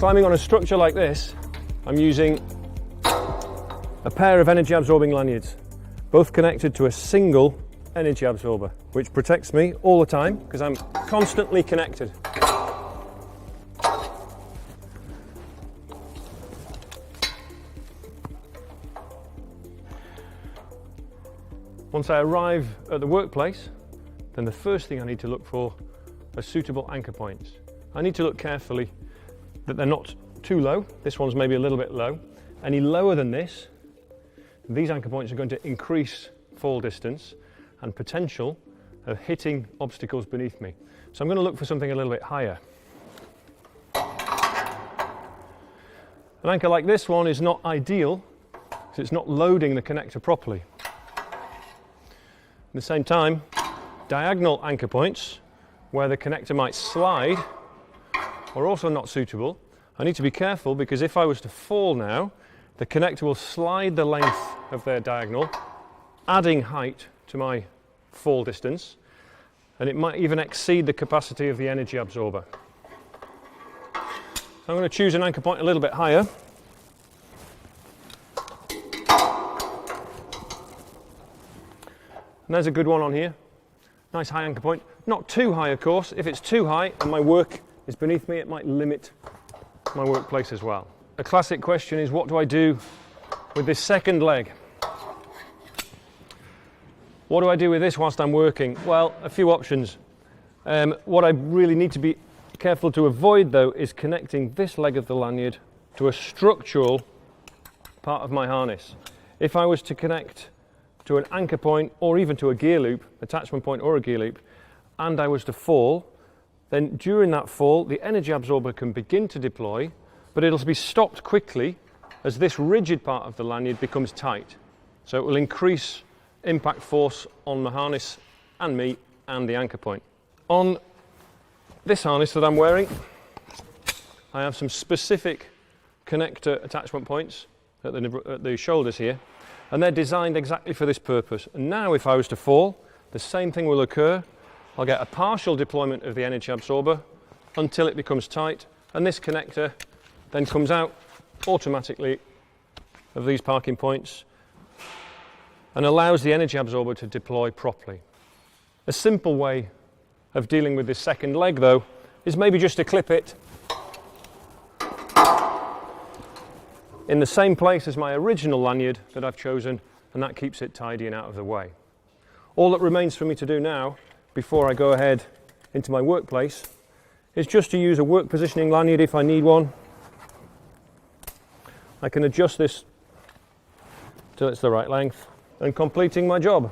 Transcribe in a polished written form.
Climbing on a structure like this, I'm using a pair of energy absorbing lanyards, both connected to a single energy absorber, which protects me all the time because I'm constantly connected. Once I arrive at the workplace, then the first thing I need to look for are suitable anchor points. I need to look carefully that they're not too low. This one's maybe a little bit low. Any lower than this, these anchor points are going to increase fall distance and potential of hitting obstacles beneath me. So I'm going to look for something a little bit higher. An anchor like this one is not ideal because it's not loading the connector properly. At the same time, diagonal anchor points where the connector might slide are also not suitable. I need to be careful because if I was to fall now, the connector will slide the length of their diagonal, adding height to my fall distance, and it might even exceed the capacity of the energy absorber. So I'm going to choose an anchor point a little bit higher. And there's a good one on here. Nice high anchor point. Not too high, of course. If it's too high and my work is beneath me, it might limit my workplace as well. A classic question is, what do I do with this second leg? What do I do with this whilst I'm working? Well, a few options. What I really need to be careful to avoid, though, is connecting this leg of the lanyard to a structural part of my harness. If I was to connect to an anchor point or even to a gear loop, attachment point or a gear loop, and I was to fall, then during that fall the energy absorber can begin to deploy, but it'll be stopped quickly as this rigid part of the lanyard becomes tight. So it will increase impact force on the harness and me and the anchor point. On this harness that I'm wearing, I have some specific connector attachment points at the shoulders here, and they're designed exactly for this purpose. And now if I was to fall, the same thing will occur. I'll get a partial deployment of the energy absorber until it becomes tight, and this connector then comes out automatically of these parking points and allows the energy absorber to deploy properly. A simple way of dealing with this second leg, though, is maybe just to clip it in the same place as my original lanyard that I've chosen, and that keeps it tidy and out of the way. All that remains for me to do now, before I go ahead into my workplace, is just to use a work positioning lanyard if I need one. I can adjust this till it's the right length, and completing my job.